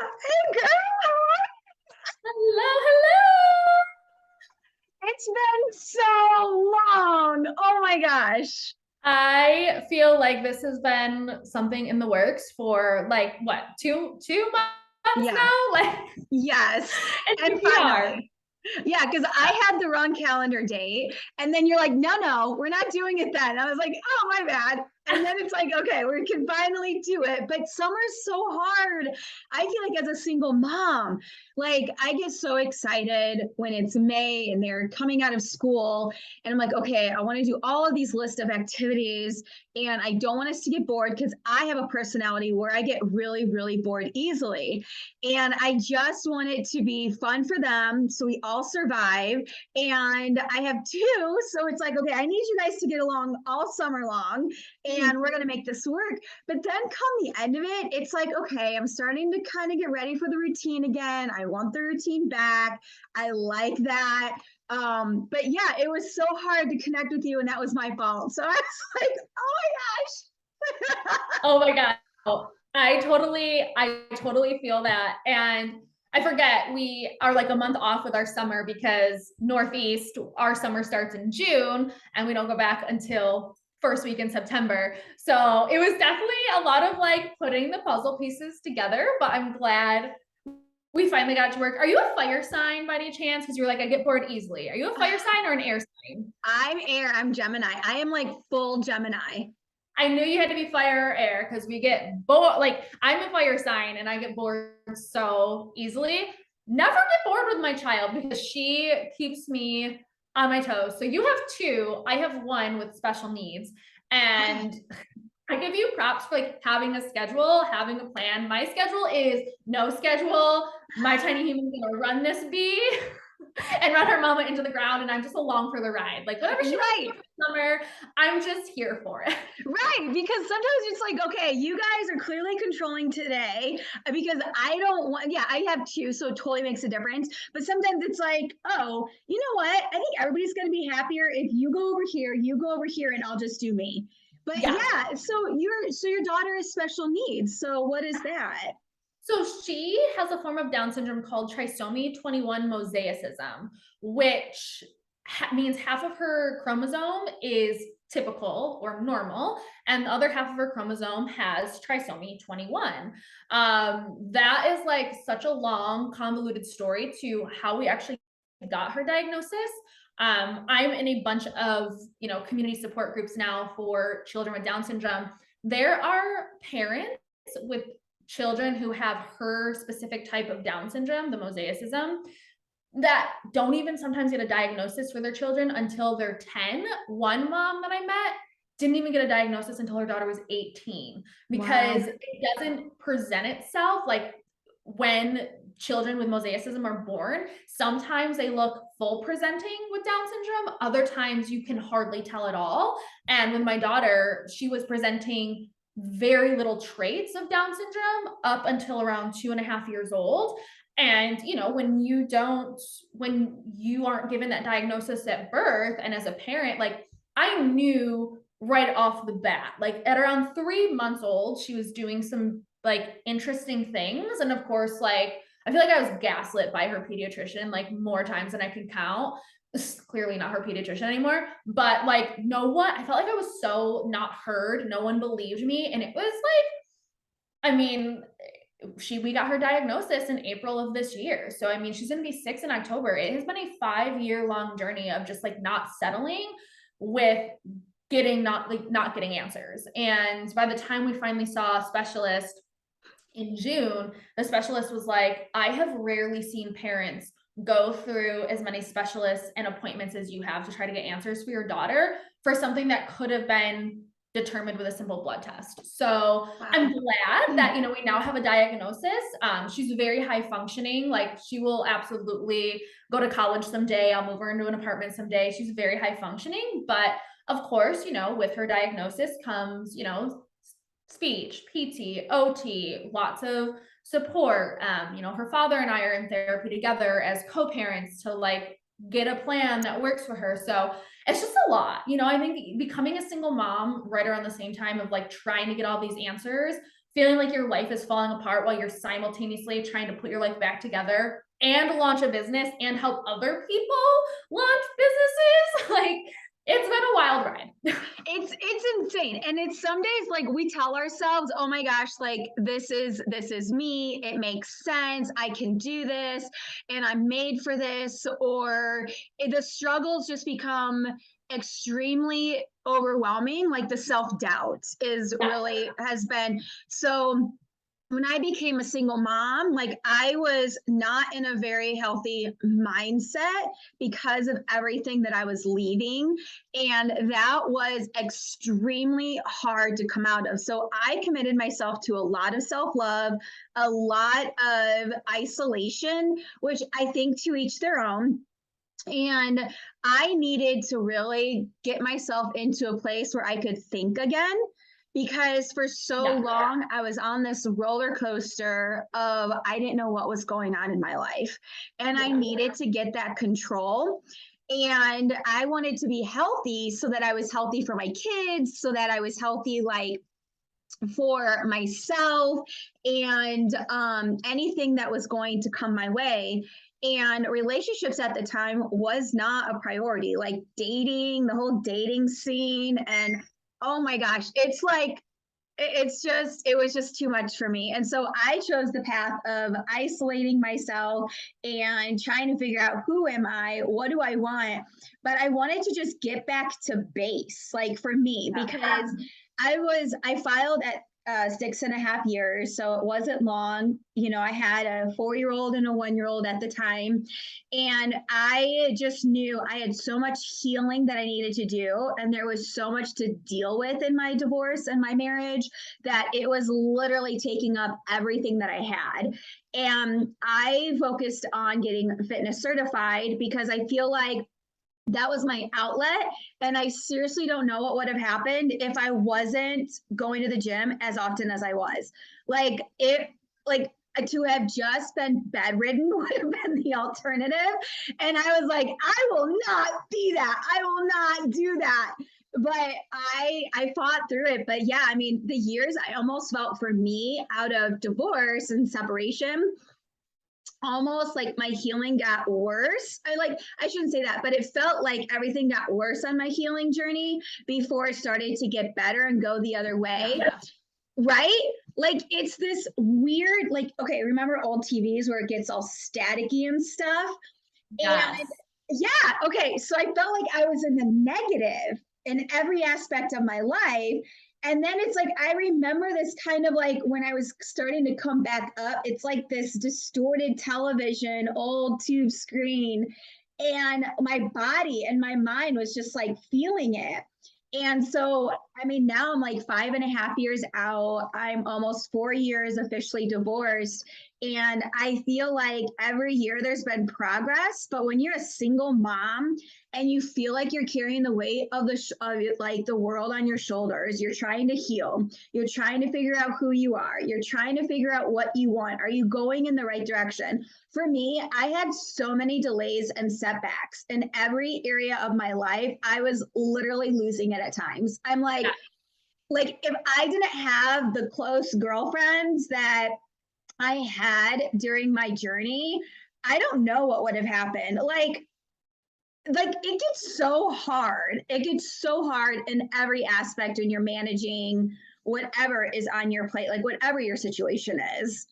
Hey girl, Hello, hello. it's been so long. Oh my gosh. I feel like this has been something in the works for like what, two months Yeah, now? Like, yes. and And here we are. finally. Yeah, because I had the wrong calendar date. And then you're like, no, we're not doing it then. I was like, oh, my bad. And then it's like, okay, we can finally do it. But summer's so hard. I feel like as a single mom, like I get so excited when it's May and they're coming out of school. And I'm like, okay, I want to do all of these list of activities. And I don't want us to get bored because I have a personality where I get really, really bored easily. And I just want it to be fun for them so we all survive. And I have two, so it's like, okay, I need you guys to get along all summer long and we're going to make this work. But then come the end of it, it's like, okay, I'm starting to kind of get ready for the routine again. I want the routine back. I like that. But yeah, it was so hard to connect with you, and that was my fault. So I was like, oh my gosh. Oh my God. I totally feel that. And I forget we are like a month off with our summer because Northeast, our summer starts in June and we don't go back until first week in September. So it was definitely a lot of like putting the puzzle pieces together, but I'm glad we finally got to work. Are you a fire sign by any chance? Because you're like, I get bored easily. Are you a fire sign or an air sign? I'm air, I'm Gemini. I am like full Gemini. I knew you had to be fire or air because we get bored. Like I'm a fire sign and I get bored so easily. Never get bored with my child because she keeps me on my toes. So you have two. I have one with special needs. Okay. And I give you props for like having a schedule, having a plan. My schedule is no schedule. My tiny human's gonna run this bee and run her mama into the ground, and I'm just along for the ride. Like whatever she wants to Right. do for summer, I'm just here for it. Right. Because sometimes it's like, okay, you guys are clearly controlling today because I don't want, yeah, I have two, so it totally makes a difference. But sometimes it's like, oh, you know what? I think everybody's going to be happier if you go over here, you go over here, and I'll just do me. But Yeah. yeah, so your daughter has special needs. So what is that? So she has a form of Down syndrome called trisomy 21 mosaicism, which means half of her chromosome is typical or normal, and the other half of her chromosome has trisomy 21. That is like such a long, convoluted story to how we actually got her diagnosis. I'm in a bunch of community support groups now for children with Down syndrome. There are parents with children who have her specific type of Down syndrome, the mosaicism, that don't even sometimes get a diagnosis for their children until they're 10. One mom that I met didn't even get a diagnosis until her daughter was 18 because Wow. it doesn't present itself like when children with mosaicism are born. Sometimes they look full presenting with Down syndrome, other times you can hardly tell at all. And with my daughter, she was presenting very little traits of Down syndrome up until around 2.5 years old. And when you aren't given that diagnosis at birth, and as a parent, like I knew right off the bat, like at around 3 months old, she was doing some like interesting things. And of course, like I feel like I was gaslit by her pediatrician like more times than I could count. This is clearly not her pediatrician anymore, but like no one, I felt like I was so not heard. No one believed me. And it was like, I mean, we got her diagnosis in April of this year. So I mean, she's going to be 6 in October. It has been a 5-year long journey of just like not settling with getting not getting answers. And by the time we finally saw a specialist in June, the specialist was like, I have rarely seen parents go through as many specialists and appointments as you have to try to get answers for your daughter for something that could have been determined with a simple blood test. So I'm Wow. glad that we now have a diagnosis. She's very high functioning. Like she will absolutely go to college someday. I'll move her into an apartment someday. She's very high functioning, but of course, with her diagnosis comes speech, PT, OT, lots of support. Her father and I are in therapy together as co-parents to like get a plan that works for her. So it's just a lot. I think becoming a single mom right around the same time of like trying to get all these answers feeling like your life is falling apart while you're simultaneously trying to put your life back together and launch a business and help other people launch businesses. Like, it's been a wild ride. It's insane. And it's some days like we tell ourselves, oh my gosh, like this is me. It makes sense. I can do this and I'm made for this. Or the struggles just become extremely overwhelming. Like the self-doubt is really has been so. When I became a single mom, like I was not in a very healthy mindset because of everything that I was leaving. And that was extremely hard to come out of. So I committed myself to a lot of self love, a lot of isolation, which I think to each their own. And I needed to really get myself into a place where I could think again because for so long I was on this roller coaster of I didn't know what was going on in my life. And I needed to get that control. And I wanted to be healthy so that I was healthy for my kids, so that I was healthy, like for myself and anything that was going to come my way. And relationships at the time was not a priority, like dating, the whole dating scene. And oh my gosh, it's like, it was just too much for me. And so I chose the path of isolating myself and trying to figure out who am I? What do I want? But I wanted to just get back to base, like for me, because I filed at 6.5 years. So it wasn't long. You know, I had a 4-year-old and a 1-year-old at the time. And I just knew I had so much healing that I needed to do. And there was so much to deal with in my divorce and my marriage that it was literally taking up everything that I had. And I focused on getting fitness certified because I feel like that was my outlet. And I seriously don't know what would have happened if I wasn't going to the gym as often as I was. Like it, like to have just been bedridden would have been the alternative. And I was like, I will not be that. I will not do that. But I fought through it. But yeah, I mean, the years I almost felt for me out of divorce and separation, almost like my healing got worse. I shouldn't say that, but it felt like everything got worse on my healing journey before it started to get better and go the other way. Yeah. Right? Like it's this weird, like, okay, remember old TVs where it gets all staticky and stuff? Yes. And yeah, okay. So I felt like I was in the negative in every aspect of my life. And then it's like, I remember this kind of like when I was starting to come back up, it's like this distorted television, old tube screen. And my body and my mind was just like feeling it. And so, I mean, now I'm like 5.5 years out. I'm almost 4 years officially divorced. And I feel like every year there's been progress. But when you're a single mom and you feel like you're carrying the weight of the world on your shoulders, you're trying to heal, you're trying to figure out who you are, you're trying to figure out what you want. Are you going in the right direction? For me, I had so many delays and setbacks in every area of my life. I was literally losing it at times. I'm like if I didn't have the close girlfriends that I had during my journey, I don't know what would have happened. Like it gets so hard. It gets so hard in every aspect when you're managing whatever is on your plate, like whatever your situation is.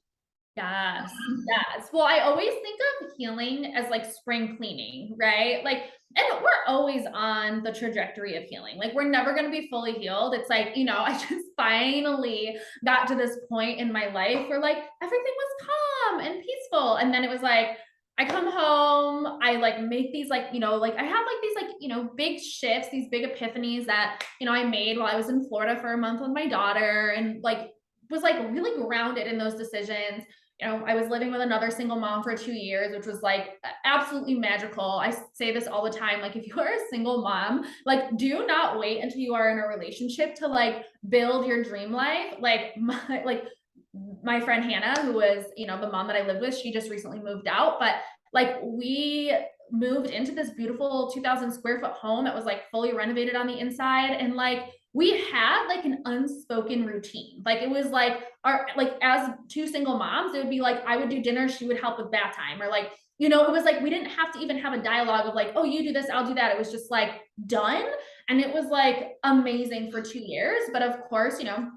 Yes. Yes. Well, I always think of healing as like spring cleaning, right? Like, and we're always on the trajectory of healing. Like, we're never going to be fully healed. It's like, you know, I just finally got to this point in my life where like everything was calm and peaceful. And then it was like, I come home, I like make these like, you know, like I have like these like, you know, big shifts, these big epiphanies that, you know, I made while I was in Florida for a month with my daughter and like was like really grounded in those decisions. You know, I was living with another single mom for 2 years, which was like absolutely magical. I say this all the time. Like, if you are a single mom, like, do not wait until you are in a relationship to like build your dream life. Like my friend Hannah, who was, you know, the mom that I lived with, she just recently moved out, but like we moved into this beautiful 2,000 square foot home that was like fully renovated on the inside. And like, we had like an unspoken routine. Like it was like our, like as two single moms, it would be like I would do dinner, she would help with bath time, or like, you know, it was like we didn't have to even have a dialogue of like, oh, you do this, I'll do that. It was just like done. And it was like amazing for 2 years. But of course, you know,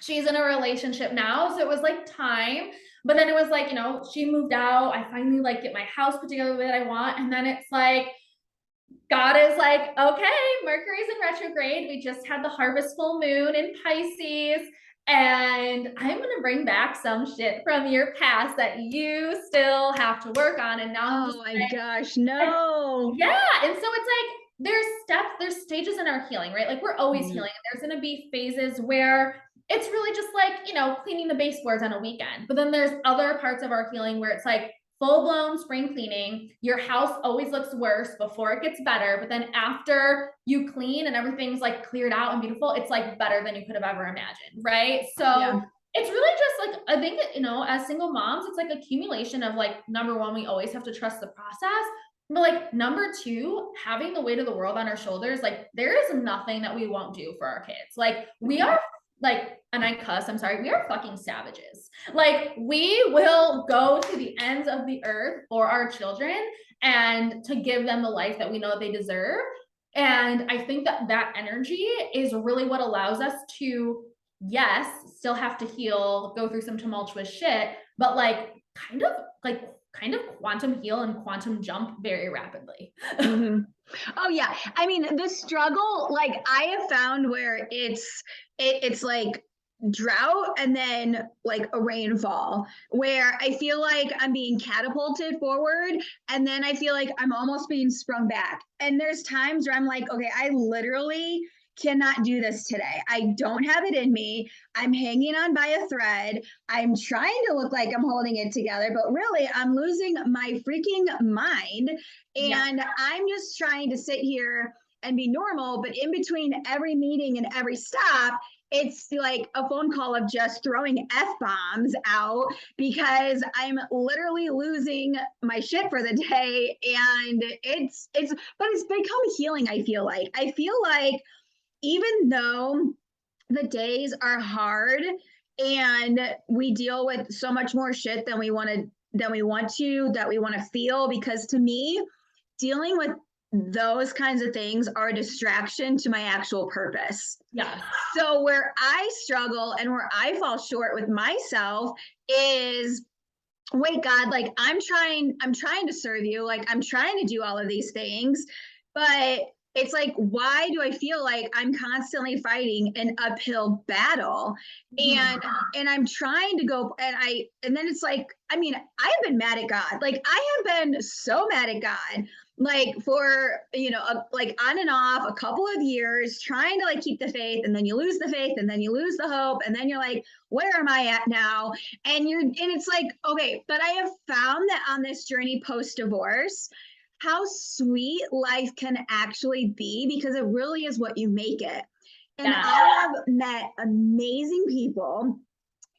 she's in a relationship now. So it was like time. But then it was like, you know, she moved out. I finally like get my house put together the way that I want. And then it's like, God is like, okay, Mercury's in retrograde. We just had the harvest full moon in Pisces. And I'm going to bring back some shit from your past that you still have to work on. And now I'm just Oh my like, gosh, no. yeah. And so it's like, there's steps, there's stages in our healing, right? Like we're always Mhm. healing. There's going to be phases where it's really just like, you know, cleaning the baseboards on a weekend. But then there's other parts of our healing where it's like full blown spring cleaning. Your house always looks worse before it gets better. But then after you clean and everything's like cleared out and beautiful, it's like better than you could have ever imagined. Right. Yeah. So it's really just like, I think, you know, as single moms, it's like accumulation of like, number one, we always have to trust the process. But like number two, having the weight of the world on our shoulders, like there is nothing that we won't do for our kids. Like we are like, and I cuss, I'm sorry, we are fucking savages. Like we will go to the ends of the earth for our children and to give them the life that we know they deserve. And I think that that energy is really what allows us to, yes, still have to heal, go through some tumultuous shit, but like kind of quantum heal and quantum jump very rapidly. Mhm. Oh yeah. I mean, the struggle, like I have found where it's like drought and then like a rainfall where I feel like I'm being catapulted forward and then I feel like I'm almost being sprung back. And there's times where I'm like, okay, I literally cannot do this today. I don't have it in me. I'm hanging on by a thread. I'm trying to look like I'm holding it together, but really I'm losing my freaking mind. Yeah. And I'm just trying to sit here and be normal. But in between every meeting and every stop, it's like a phone call of just throwing F bombs out because I'm literally losing my shit for the day. And but it's become healing. I feel like even though the days are hard and we deal with so much more shit than we want to that we want to feel, because to me dealing with those kinds of things are a distraction to my actual purpose. Yeah. So where I struggle and where I fall short with myself is, wait, God, like I'm trying to serve you, like I'm trying to do all of these things, but it's like, why do I feel like I'm constantly fighting an uphill battle? And I'm trying to go and then it's like, I mean, I've been mad at God. Like I have been so mad at God, like for, like on and off a couple of years trying to like keep the faith, and then you lose the faith, and then you lose the hope, and then you're like, where am I at now? And it's like, okay, but I have found that on this journey post divorce, how sweet life can actually be, because it really is what you make it. And Yeah. I have met amazing people,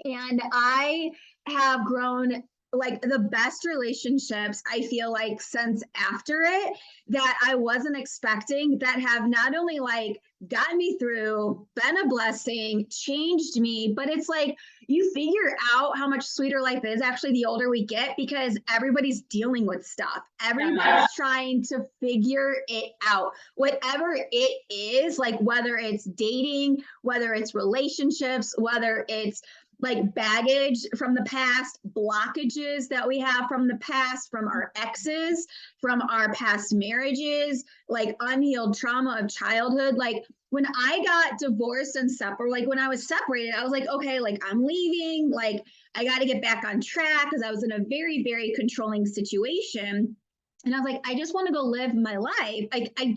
and I have grown like the best relationships, I feel like, since after it, that I wasn't expecting, that have not only like gotten me through, been a blessing, changed me, but it's like you figure out how much sweeter life is actually the older we get, because everybody's dealing with stuff. Everybody's trying to figure it out. Whatever it is, like whether it's dating, whether it's relationships, whether it's like baggage from the past, blockages that we have from the past, from our exes, from our past marriages, like unhealed trauma of childhood. Like when I got divorced and separate, like when I was separated, I was like, okay, like I'm leaving, like I got to get back on track, because I was in a very, very controlling situation. And I was like, I just want to go live my life. Like, I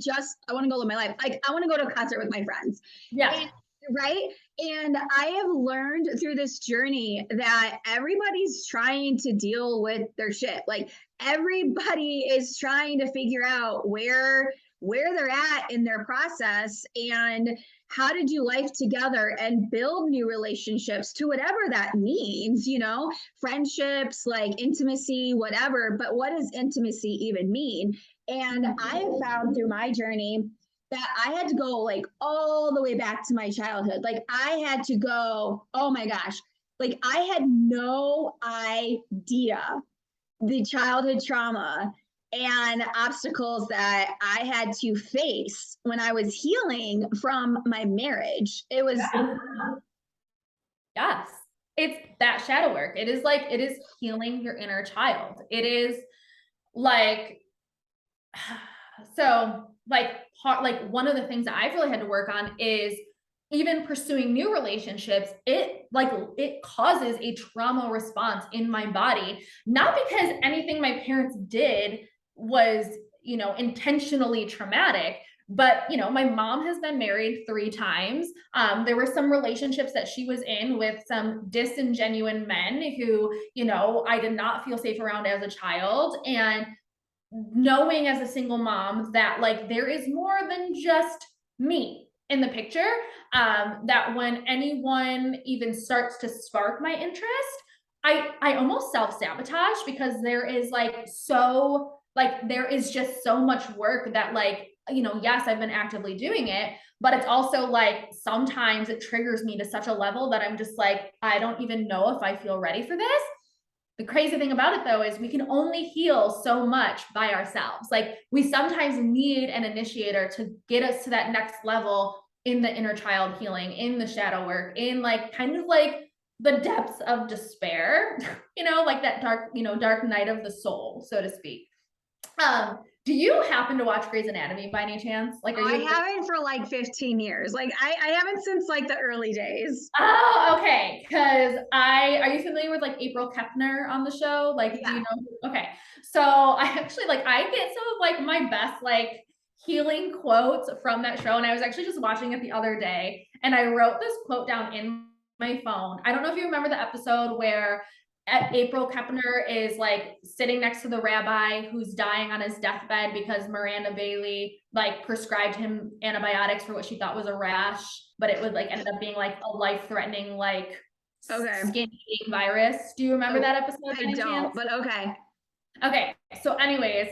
want to go live my life. Like, I want to go to a concert with my friends. Yeah. Right. And I have learned through this journey that everybody's trying to deal with their shit. Like everybody is trying to figure out where they're at in their process and how to do life together and build new relationships, to whatever that means, friendships, like intimacy, whatever. But what does intimacy even mean? And I have found through my journey that I had to go like all the way back to my childhood. Like I had to go, oh my gosh, like I had no idea the childhood trauma and obstacles that I had to face when I was healing from my marriage. It was Yes. It's that shadow work. It is like, it is healing your inner child. It is like, so like one of the things that I've really had to work on is even pursuing new relationships. It causes a trauma response in my body, not because anything my parents did was, intentionally traumatic, but my mom has been married 3 times. There were some relationships that she was in with some disingenuous men who, I did not feel safe around as a child. And knowing as a single mom that like there is more than just me in the picture, that when anyone even starts to spark my interest, I almost self-sabotage, because there is just so much work that yes, I've been actively doing it, but it's also like sometimes it triggers me to such a level that I'm just like, I don't even know if I feel ready for this. The crazy thing about it though is we can only heal so much by ourselves. Like we sometimes need an initiator to get us to that next level in the inner child healing, in the shadow work, in like kind of like the depths of despair, like that dark night of the soul, so to speak. Do you happen to watch Grey's Anatomy by any chance? Like, I haven't for like 15 years. Like I haven't since like the early days. Oh, okay. Because are you familiar with like April Kepner on the show? Like, do you Yeah. know? Okay. So I actually I get some of like my best like healing quotes from that show. And I was actually just watching it the other day and I wrote this quote down in my phone. I don't know if you remember the episode where April Kepner is like sitting next to the rabbi who's dying on his deathbed because Miranda Bailey like prescribed him antibiotics for what she thought was a rash, but it would like ended up being like a life-threatening like skin virus. Do you remember that episode? I don't, but okay. Okay. So anyways,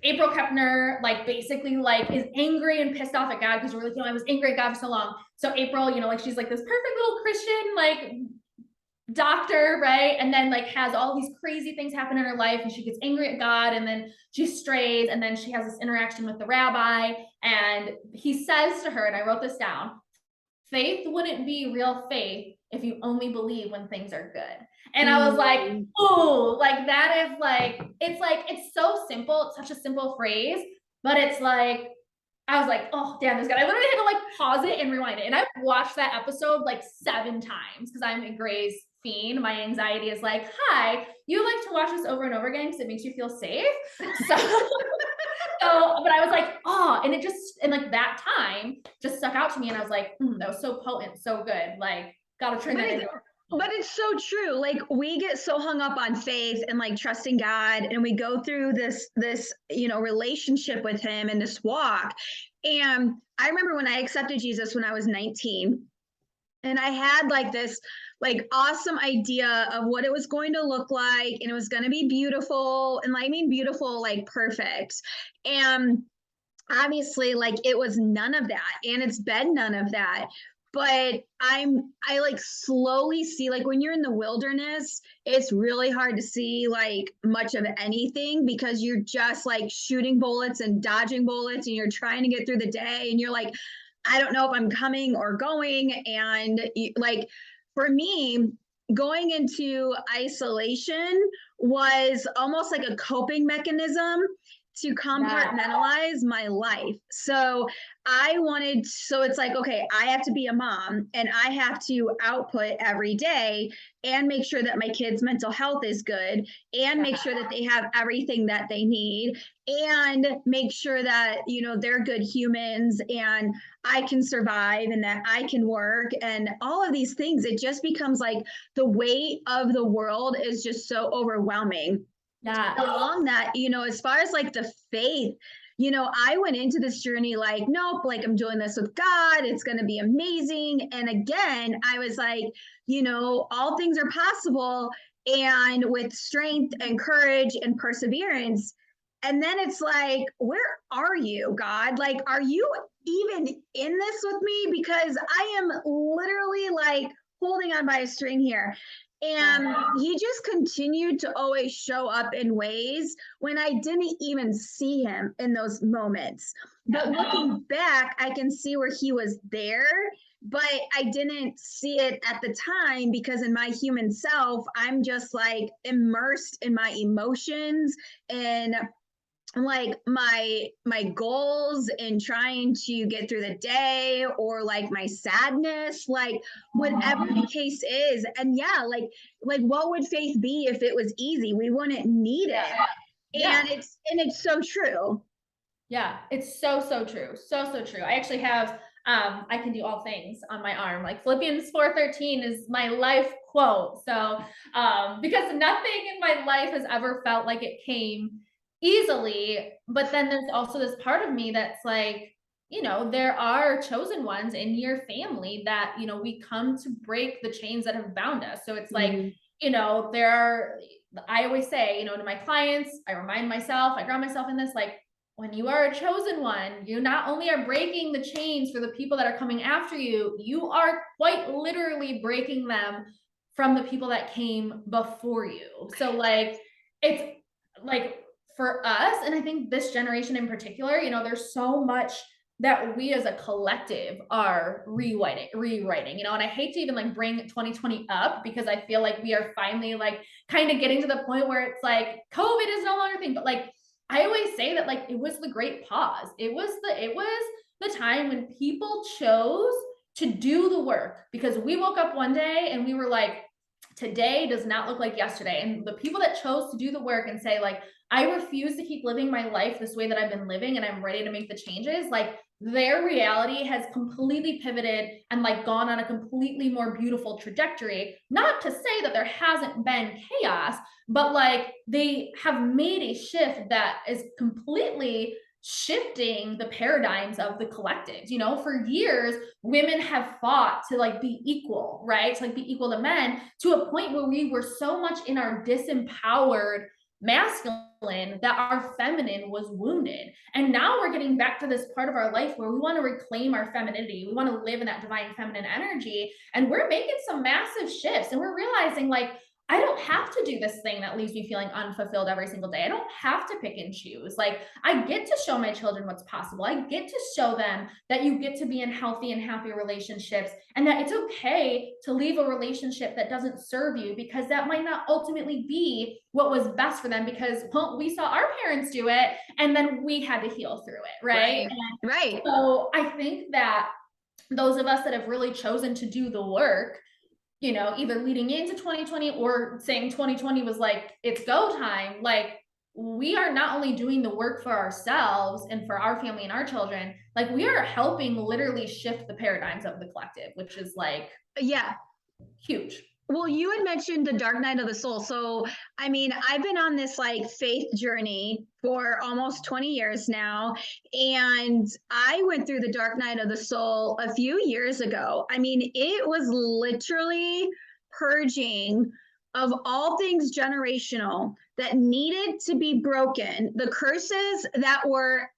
April Kepner like basically like is angry and pissed off at God because we're like, I was angry at God for so long. So April, like she's like this perfect little Christian, like doctor, right? And then like has all these crazy things happen in her life and she gets angry at God and then she strays and then she has this interaction with the rabbi and he says to her, and I wrote this down, faith wouldn't be real faith if you only believe when things are good. And I was like, oh, like that is like, it's so simple. It's such a simple phrase, but it's like, I was like, oh, damn, this guy. I literally had to like pause it and rewind it. And I've watched that episode like 7 times because I'm a Grey's fiend. My anxiety is like, hi, you like to watch this over and over again because it makes you feel safe. So, but I was like, oh, and it just, and like that time just stuck out to me. And I was like, that was so potent, so good. Like, gotta turn that into. But it's so true. Like we get so hung up on faith and like trusting God, and we go through this relationship with him and this walk. And I remember when I accepted Jesus when I was 19, and I had like this like awesome idea of what it was going to look like, and it was going to be beautiful, and I mean beautiful like perfect. And obviously like it was none of that, and it's been none of that. But I like slowly see, like when you're in the wilderness, it's really hard to see like much of anything because you're just like shooting bullets and dodging bullets and you're trying to get through the day and you're like, I don't know if I'm coming or going. And like for me, going into isolation was almost like a coping mechanism to compartmentalize my life. So it's like, okay, I have to be a mom and I have to output every day and make sure that my kids' mental health is good and make sure that they have everything that they need and make sure that, they're good humans and I can survive and that I can work and all of these things. It just becomes like the weight of the world is just so overwhelming. Yeah. Along that, as far as like the faith, I went into this journey like, nope, like I'm doing this with God. It's going to be amazing. And again, I was like, all things are possible. And with strength and courage and perseverance. And then it's like, where are you, God? Like, are you even in this with me? Because I am literally like holding on by a string here. And he just continued to always show up in ways when I didn't even see him in those moments. But looking back, I can see where he was there, but I didn't see it at the time because in my human self, I'm just like immersed in my emotions and like my goals and trying to get through the day or like my sadness, like whatever the case is. And yeah, like what would faith be if it was easy? We wouldn't need it. Yeah. And it's so true. Yeah, it's so, so true. So, so true. I actually have I can do all things on my arm. Like Philippians 4:13 is my life quote. So because nothing in my life has ever felt like it came easily. But then there's also this part of me that's like, you know, there are chosen ones in your family that, you know, we come to break the chains that have bound us. So it's like, you know, there are, I always say, you know, to my clients, I remind myself, I ground myself in this, like, when you are a chosen one, you not only are breaking the chains for the people that are coming after you, you are quite literally breaking them from the people that came before you. So like it's like for us, and I think this generation in particular, you know, there's so much that we as a collective are rewriting, you know, and I hate to even like bring 2020 up because I feel like we are finally like kind of getting to the point where it's like COVID is no longer a thing, but like I always say that like it was the great pause. It was the time when people chose to do the work because we woke up one day and we were like, today does not look like yesterday. And the people that chose to do the work and say, like, I refuse to keep living my life this way that I've been living and I'm ready to make the changes, like their reality has completely pivoted and like gone on a completely more beautiful trajectory. Not to say that there hasn't been chaos, but like they have made a shift that is completely shifting the paradigms of the collectives. You know, for years women have fought to like be equal, right, to like be equal to men, to a point where we were so much in our disempowered masculine that our feminine was wounded. And now we're getting back to this part of our life where we want to reclaim our femininity. We want to live in that divine feminine energy. And we're making some massive shifts. And we're realizing, like, I don't have to do this thing that leaves me feeling unfulfilled every single day. I don't have to pick and choose. Like, I get to show my children what's possible. I get to show them that you get to be in healthy and happy relationships and that it's okay to leave a relationship that doesn't serve you because that might not ultimately be what was best for them because, well, we saw our parents do it and then we had to heal through it, right? Right. So I think that those of us that have really chosen to do the work, you know, either leading into 2020 or saying 2020 was like, it's go time, like we are not only doing the work for ourselves and for our family and our children, like we are helping literally shift the paradigms of the collective, which is like, yeah, huge. Well, you had mentioned the dark night of the soul. So, I mean, I've been on this like faith journey for almost 20 years now. And I went through the dark night of the soul a few years ago. I mean, it was literally purging of all things generational that needed to be broken, the curses that were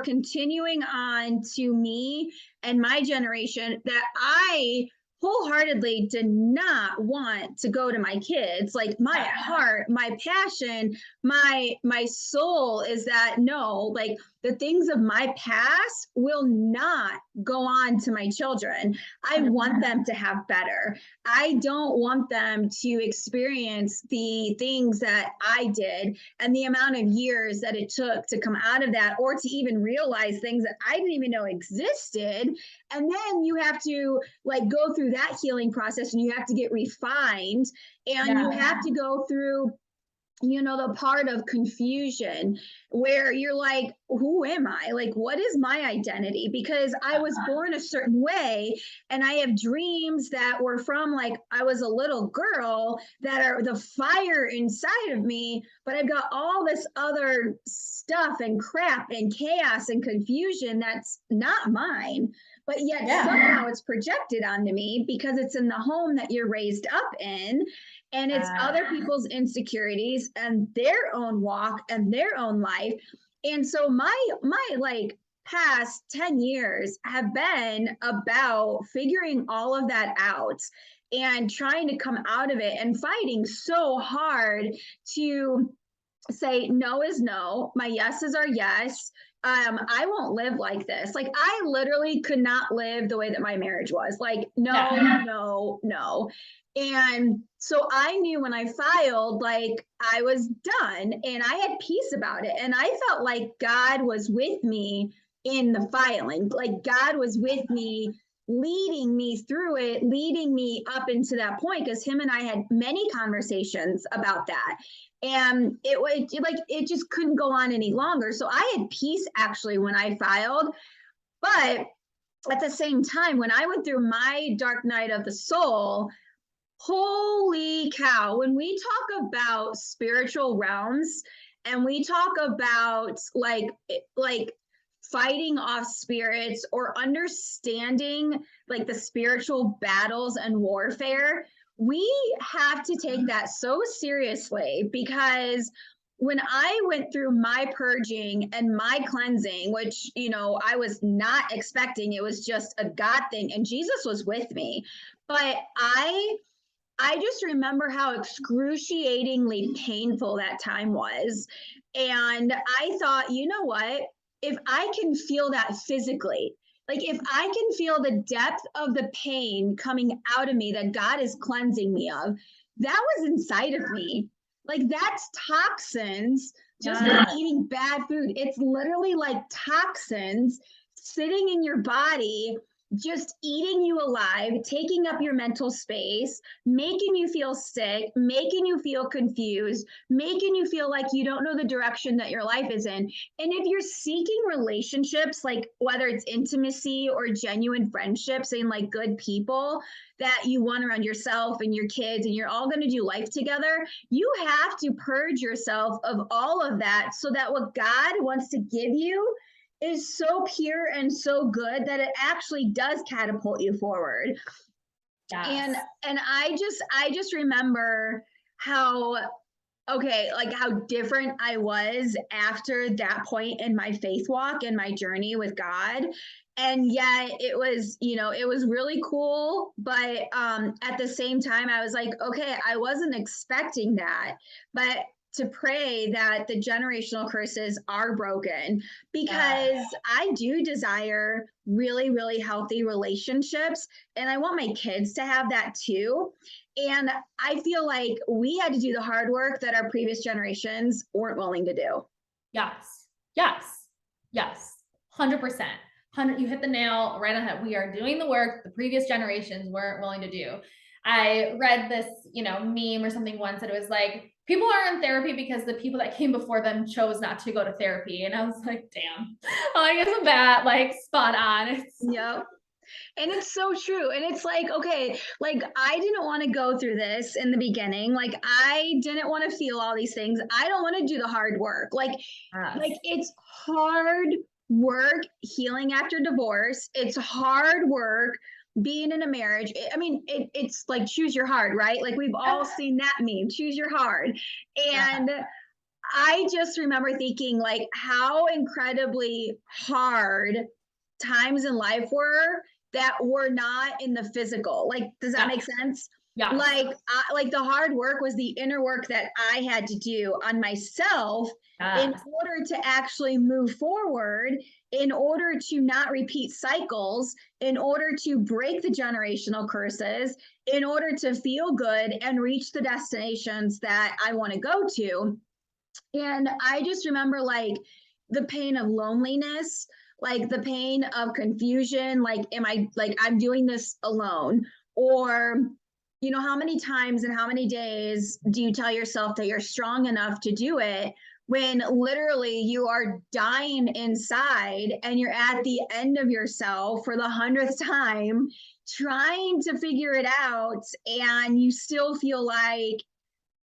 continuing on to me and my generation that I wholeheartedly did not want to go to my kids. Like my heart, my passion, my soul is that no, like the things of my past will not go on to my children. I want them to have better. I don't want them to experience the things that I did and the amount of years that it took to come out of that or to even realize things that I didn't even know existed. And then you have to like go through that healing process and you have to get refined and you have to go through the part of confusion where you're like, who am I? Like, what is my identity? Because I was born a certain way and I have dreams that were from like I was a little girl that are the fire inside of me, but I've got all this other stuff and crap and chaos and confusion that's not mine. but yet Yeah. somehow it's projected onto me because it's in the home that you're raised up in. And it's other people's insecurities and their own walk and their own life. And so my like past 10 years have been about figuring all of that out and trying to come out of it and fighting so hard to say no is no, my yeses are yes. I won't live like this. Like I literally could not live the way that my marriage was. Like no, Yeah. no, no. And so I knew when I filed, like I was done and I had peace about it. And I felt like God was with me in the filing. Like God was with me, leading me through it, leading me up into that point, because him and I had many conversations about that. And it was like it just couldn't go on any longer. So I had peace actually when I filed. But at the same time, when I went through my dark night of the soul, holy cow, when we talk about spiritual realms and we talk about like fighting off spirits or understanding like the spiritual battles and warfare, we have to take that so seriously, because when I went through my purging and my cleansing, which, you know, I was not expecting, it was just a God thing and Jesus was with me. But I just remember how excruciatingly painful that time was. And I thought, you know what? If I can feel that physically, like if I can feel the depth of the pain coming out of me that God is cleansing me of, that was inside of me. Like that's toxins just from eating bad food. It's literally like toxins sitting in your body, just eating you alive, taking up your mental space, making you feel sick, making you feel confused, making you feel like you don't know the direction that your life is in. And if you're seeking relationships, like whether it's intimacy or genuine friendships and like good people that you want around yourself and your kids, and you're all going to do life together, you have to purge yourself of all of that so that what God wants to give you is so pure and so good that it actually does catapult you forward. Yes. And I just remember how like how different I was after that point in my faith walk and my journey with God. And yet it was, you know, it was really cool. But at the same time, I was like, okay, I wasn't expecting that. But to pray that the generational curses are broken, because I do desire really, really healthy relationships. And I want my kids to have that too. And I feel like we had to do the hard work that our previous generations weren't willing to do. Yes. Yes. Yes. 100%. You hit the nail right on the head. We are doing the work the previous generations weren't willing to do. I read this, you know, meme or something once, and it was like, people are in therapy because the people that came before them chose not to go to therapy. And I was like, damn, I guess that like spot on. Yep. And it's so true. And it's like, okay, like I didn't want to go through this in the beginning. Like I didn't want to feel all these things. I don't want to do the hard work. Like it's hard work healing after divorce. It's hard work being in a marriage. I mean, it's like choose your hard, right? Like we've all seen that meme, choose your hard. And I just remember thinking like how incredibly hard times in life were that were not in the physical. Like, does that make sense? Yeah. Like the hard work was the inner work that I had to do on myself in order to actually move forward, in order to not repeat cycles, in order to break the generational curses, in order to feel good and reach the destinations that I want to go to. And I just remember like the pain of loneliness, like the pain of confusion, like I'm doing this alone? Or, you know, how many times and how many days do you tell yourself that you're strong enough to do it when literally you are dying inside and you're at the end of yourself for the 100th time trying to figure it out, and you still feel like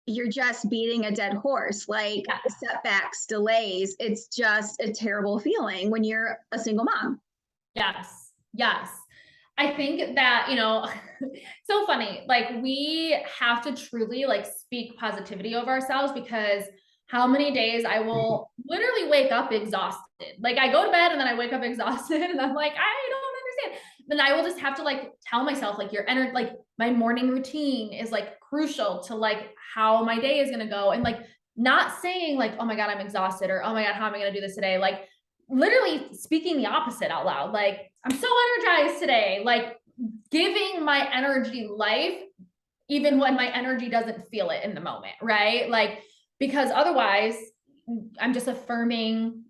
you're just beating a dead horse, like setbacks, delays. It's just a terrible feeling when you're a single mom. Yes. Yes. I think that, so funny. Like we have to truly like speak positivity over ourselves, because how many days I will literally wake up exhausted. Like I go to bed and then I wake up exhausted and I'm like, I don't understand. Then I will just have to like tell myself like your energy, like my morning routine is like crucial to like how my day is gonna go. And like not saying like, oh my God, I'm exhausted, or oh my God, how am I gonna do this today? Like literally speaking the opposite out loud. Like, I'm so energized today. Like giving my energy life, even when my energy doesn't feel it in the moment, right? Like, because otherwise I'm just affirming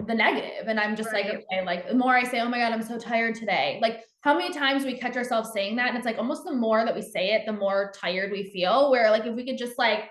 the negative, and I'm just like, Right. okay, like the more I say, oh my God, I'm so tired today, like how many times we catch ourselves saying that, and it's like almost the more that we say it, the more tired we feel, where like if we could just like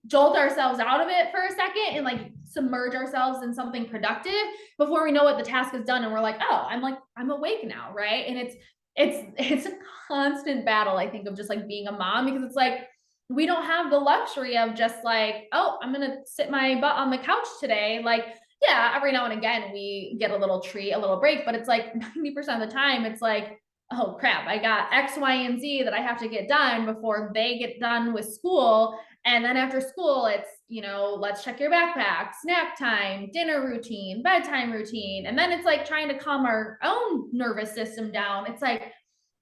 jolt ourselves out of it for a second and like submerge ourselves in something productive before we know what the task is done, and we're like, oh, I'm awake now, right? And it's a constant battle, I think, of just like being a mom, because it's like we don't have the luxury of just like, oh, I'm gonna sit my butt on the couch today. Like, yeah, every now and again we get a little treat, a little break, but it's like 90% of the time it's like, oh crap, I got X, Y, and Z that I have to get done before they get done with school. And then after school, it's, let's check your backpack, snack time, dinner routine, bedtime routine. And then it's like trying to calm our own nervous system down. It's like,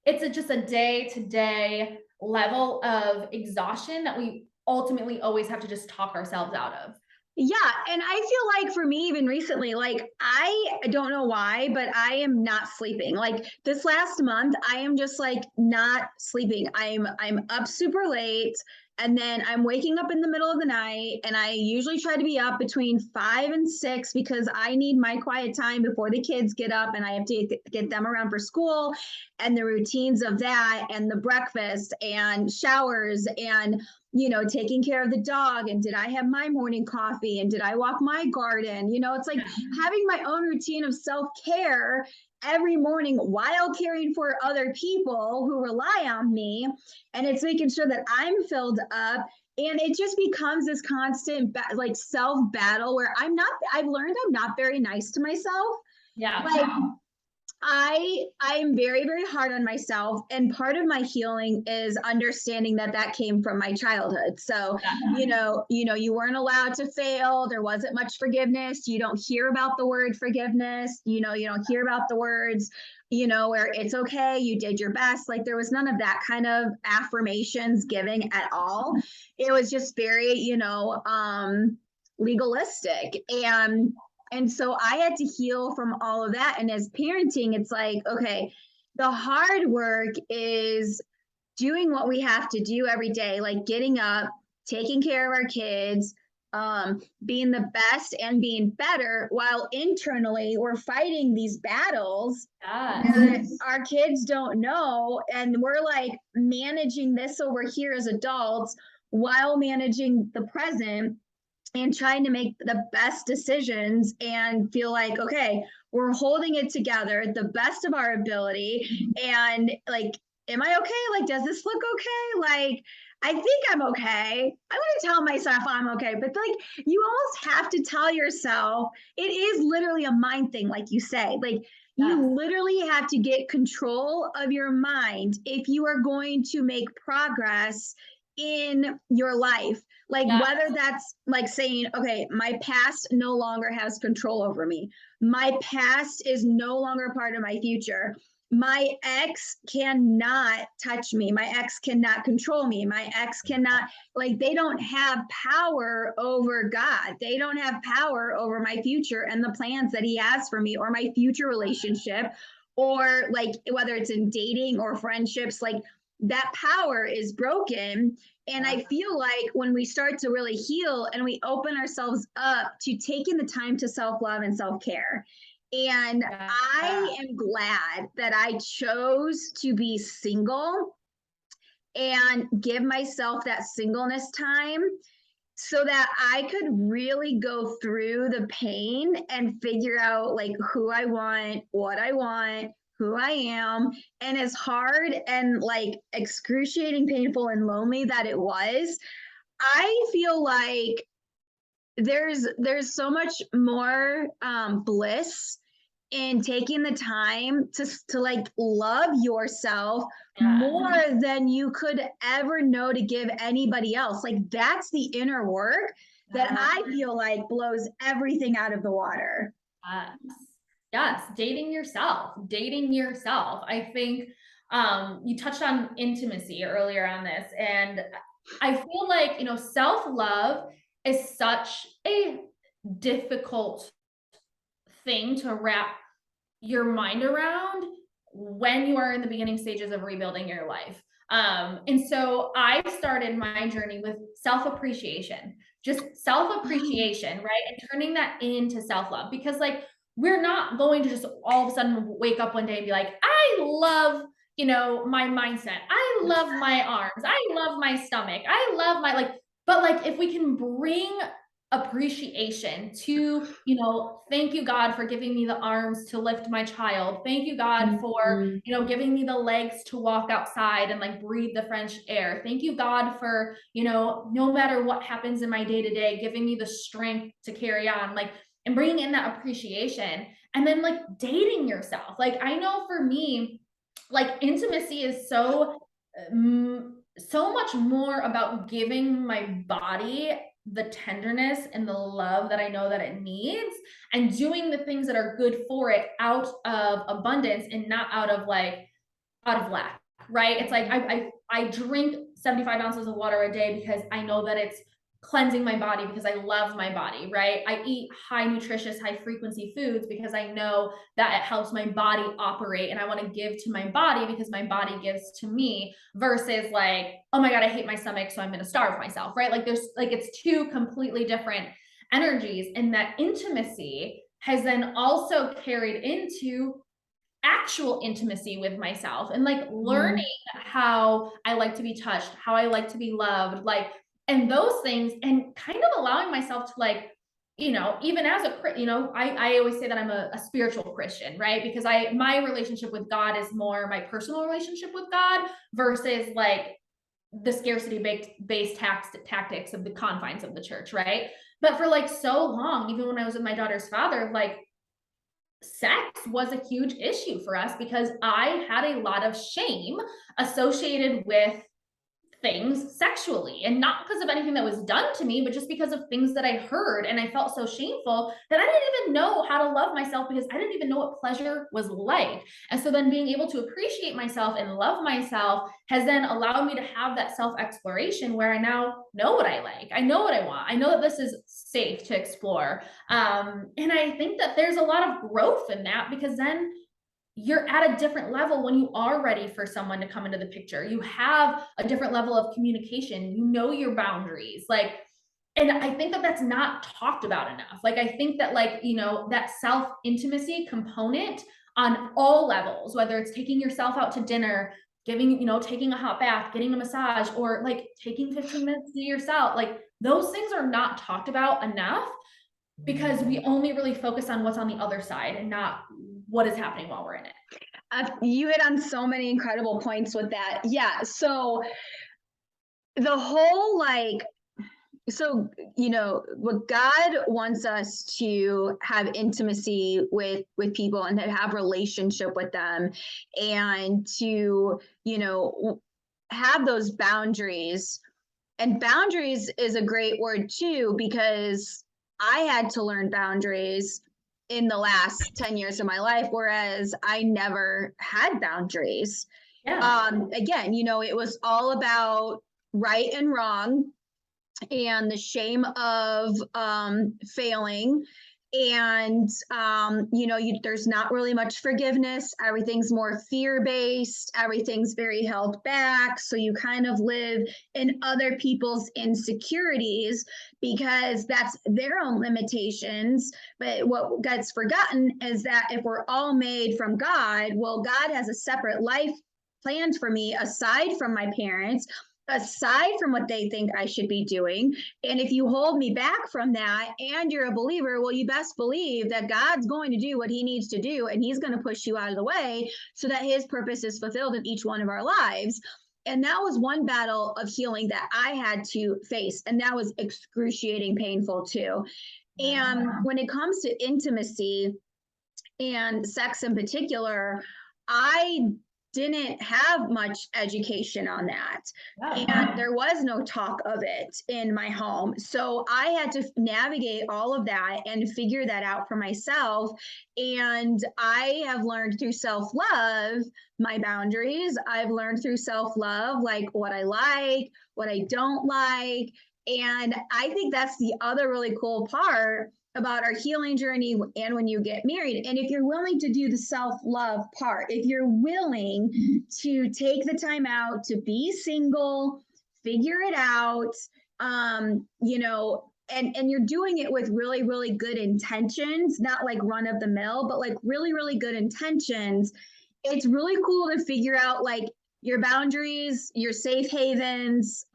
just a day to day level of exhaustion that we ultimately always have to just talk ourselves out of. Yeah, and I feel like for me, even recently, like I don't know why, but I am not sleeping. Like this last month, I am just like not sleeping. I'm up super late, and then I'm waking up in the middle of the night, and I usually try to be up between 5 and 6 because I need my quiet time before the kids get up, and I have to get them around for school, and the routines of that, and the breakfast and showers and taking care of the dog, and did I have my morning coffee, and did I walk my garden? It's like having my own routine of self-care every morning while caring for other people who rely on me. And it's making sure that I'm filled up. And it just becomes this constant like self battle where I've learned I'm not very nice to myself. Yeah. Like I'm very, very hard on myself, and part of my healing is understanding that that came from my childhood. So you weren't allowed to fail. There wasn't much forgiveness. You don't hear about the word forgiveness. You don't hear about the words where it's okay, you did your best. Like there was none of that kind of affirmations giving at all. It was just very legalistic. And so I had to heal from all of that. And as parenting, it's like, okay, the hard work is doing what we have to do every day, like getting up, taking care of our kids, being the best and being better, while internally we're fighting these battles that our kids don't know. And we're like managing this over here as adults while managing the present and trying to make the best decisions and feel like, okay, we're holding it together the best of our ability. And like, am I okay? Like, does this look okay? Like, I think I'm okay. I want to tell myself I'm okay, but like, you almost have to tell yourself it is literally a mind thing, like you say. Like, you literally have to get control of your mind if you are going to make progress in your life. Like whether that's like saying, okay, my past no longer has control over me. My past is no longer part of my future. My ex cannot touch me. My ex cannot control me. My ex cannot, like, they don't have power over God. They don't have power over my future and the plans that He has for me, or my future relationship, or like whether it's in dating or friendships, like that power is broken. And I feel like when we start to really heal and we open ourselves up to taking the time to self-love and self-care. And I am glad that I chose to be single and give myself that singleness time so that I could really go through the pain and figure out like who I want, what I want, who I am. And as hard and like excruciating, painful, and lonely that it was, I feel like there's so much more bliss in taking the time to like love yourself Yeah. more than you could ever know to give anybody else. Like that's the inner work that Yeah. I feel like blows everything out of the water. Yes. Yes. Dating yourself. Dating yourself. I think you touched on intimacy earlier on this. And I feel like, you know, self-love is such a difficult thing to wrap your mind around when you are in the beginning stages of rebuilding your life. And so I started my journey with self appreciation, just self appreciation, right? And turning that into self love because, like, we're not going to just all of a sudden wake up one day and be like, I love, you know, my mindset. I love my arms. I love my stomach. I love my, like, but like, if we can bring appreciation to, you know, thank you God for giving me the arms to lift my child, thank you God for, Mhm. you know, giving me the legs to walk outside and like breathe the fresh air, thank you God for, you know, no matter what happens in my day to day, giving me the strength to carry on, like, and bringing in that appreciation. And then like dating yourself, like I know for me, like intimacy is so so much more about giving my body the tenderness and the love that I know that it needs and doing the things that are good for it out of abundance and not out of like out of lack, right? It's like I drink 75 ounces of water a day because I know that it's cleansing my body because I love my body, right? I eat high nutritious, high frequency foods because I know that it helps my body operate and I want to give to my body because my body gives to me versus like, oh my God, I hate my stomach, so I'm going to starve myself, right? Like there's like it's two completely different energies and that intimacy has then also carried into actual intimacy with myself and like learning how I like to be touched, how I like to be loved, like, and those things, and kind of allowing myself to like, you know, even as a, you know, I always say that I'm a spiritual Christian, right? Because my relationship with God is more my personal relationship with God versus like the scarcity based tactics of the confines of the church, right? But for like so long, even when I was with my daughter's father, like sex was a huge issue for us because I had a lot of shame associated with things sexually and not because of anything that was done to me but just because of things that I heard and I felt so shameful that I didn't even know how to love myself because I didn't even know what pleasure was like. And so then being able to appreciate myself and love myself has then allowed me to have that self exploration where I now know what I like, I know what I want, I know that this is safe to explore. And I think that there's a lot of growth in that because then you're at a different level when you are ready for someone to come into the picture. You have a different level of communication. You know your boundaries. Like, and I think that that's not talked about enough. Like, I think that, like, you know, that self intimacy component on all levels, whether it's taking yourself out to dinner, giving, you know, taking a hot bath, getting a massage, or like taking 15 minutes to yourself, like, those things are not talked about enough because we only really focus on what's on the other side and not what is happening while we're in it. You hit on so many incredible points with that. Yeah. So the whole like, so you know what God wants us to have intimacy with people and to have relationship with them and to, you know, have those boundaries. And boundaries is a great word too, because I had to learn boundaries in the last 10 years of my life, whereas I never had boundaries. Yeah. Again, you know, it was all about right and wrong and the shame of failing. And you know, there's not really much forgiveness. Everything's more fear-based. Everything's very held back. So you kind of live in other people's insecurities because that's their own limitations. But what gets forgotten is that if we're all made from God, well, God has a separate life planned for me aside from my parents, aside from what they think I should be doing. And if you hold me back from that and you're a believer, well, you best believe that God's going to do what he needs to do and he's going to push you out of the way so that his purpose is fulfilled in each one of our lives. And that was one battle of healing that I had to face. And that was excruciating painful too. And when it comes to intimacy, and sex in particular, I didn't have much education on that. Yeah. And there was no talk of it in my home. So I had to navigate all of that and figure that out for myself. And I have learned through self love my boundaries. I've learned through self love, like what I like, what I don't like. And I think that's the other really cool part about our healing journey and when you get married. And if you're willing to do the self-love part, if you're willing to take the time out to be single, figure it out, you know, and you're doing it with really, really good intentions, not like run of the mill, but like really, really good intentions. It's really cool to figure out like your boundaries, your safe havens,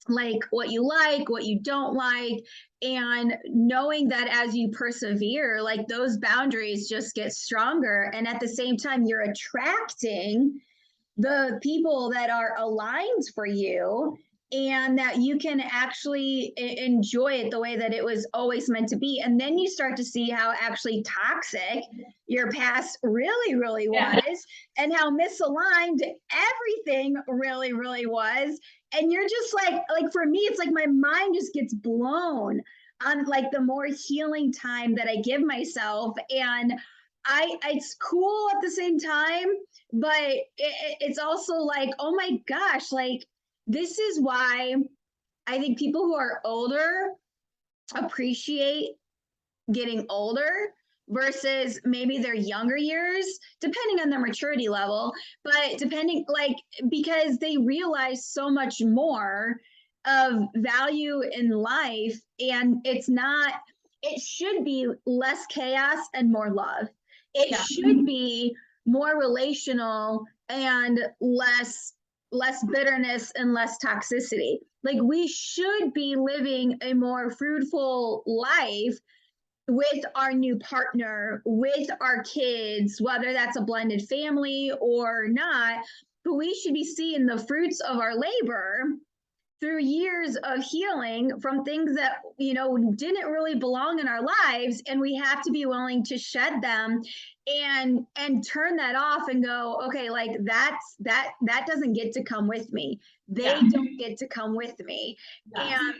like what you don't like, and knowing that as you persevere, like those boundaries just get stronger. And at the same time, you're attracting the people that are aligned for you and that you can actually enjoy it the way that it was always meant to be. And then you start to see how actually toxic your past really, really was, and how misaligned everything really, really was. And you're just like for me, it's like my mind just gets blown on like the more healing time that I give myself. And it's cool at the same time, but it's also like, oh my gosh, like this is why I think people who are older appreciate getting older versus maybe their younger years, depending on their maturity level, but depending, like, because they realize so much more of value in life. And it should be less chaos and more love. It should be more relational and less bitterness and less toxicity. Like we should be living a more fruitful life with our new partner, with our kids, whether that's a blended family or not. But we should be seeing the fruits of our labor through years of healing from things that, you know, didn't really belong in our lives. And we have to be willing to shed them and turn that off and go, okay, like that doesn't get to come with me. They don't get to come with me. And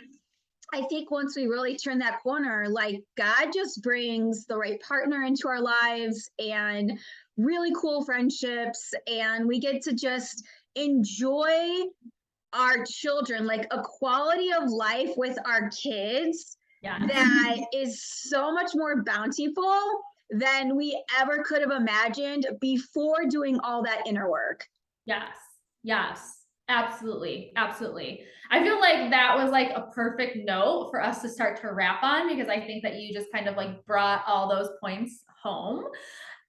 I think once we really turn that corner, like God just brings the right partner into our lives and really cool friendships, and we get to just enjoy our children, like a quality of life with our kids that is so much more bountiful than we ever could have imagined before doing all that inner work. Yes, absolutely. Absolutely. I feel like that was like a perfect note for us to start to wrap on, because I think that you just kind of like brought all those points home.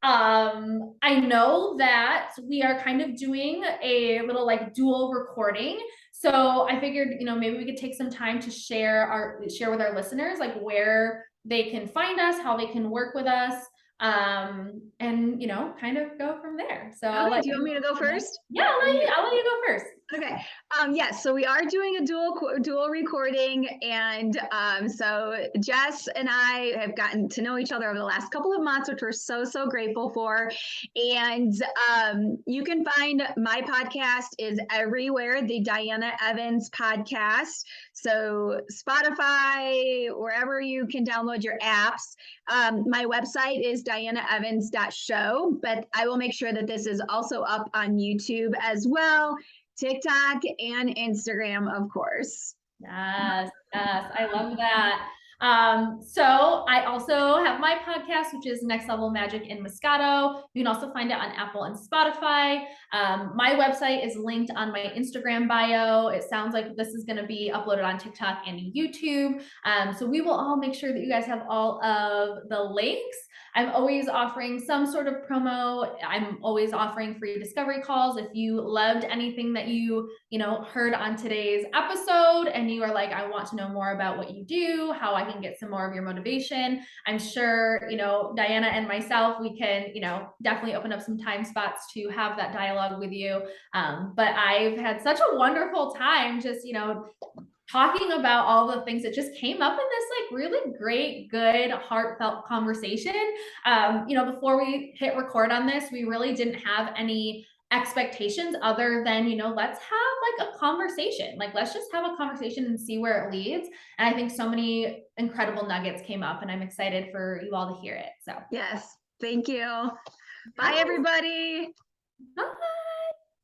I know that we are kind of doing a little like dual recording. So I figured, you know, maybe we could take some time to share with our listeners, like where they can find us, how they can work with us, and you know, kind of go from there. So do you want me to go first? Yeah, I'll let you go first. Okay. Yes. So we are doing a dual recording, and so Jess and I have gotten to know each other over the last couple of months, which we're so grateful for. And you can find my podcast is everywhere, the Diana Evans podcast. So Spotify, wherever you can download your apps. My website is dianaevans.show, but I will make sure that this is also up on YouTube as well. TikTok and Instagram, of course. Yes, I love that. So I also have my podcast, which is Next Level Magic in Moscato. You can also find it on Apple and Spotify. My website is linked on my Instagram bio. It sounds like this is going to be uploaded on TikTok and YouTube. So we will all make sure that you guys have all of the links. I'm always offering some sort of promo. I'm always offering free discovery calls. If you loved anything that you heard on today's episode and you are like, I want to know more about what you do, how I can get some more of your motivation, I'm sure, Diana and myself, we can, definitely open up some time spots to have that dialogue with you. But I've had such a wonderful time just, talking about all the things that just came up in this like really great, good, heartfelt conversation. You know, before we hit record on this, we really didn't have any expectations other than, you know, let's have like a conversation. Like, let's just have a conversation and see where it leads. And I think so many incredible nuggets came up, and I'm excited for you all to hear it. So, Yes. Thank you. Bye, everybody. bye.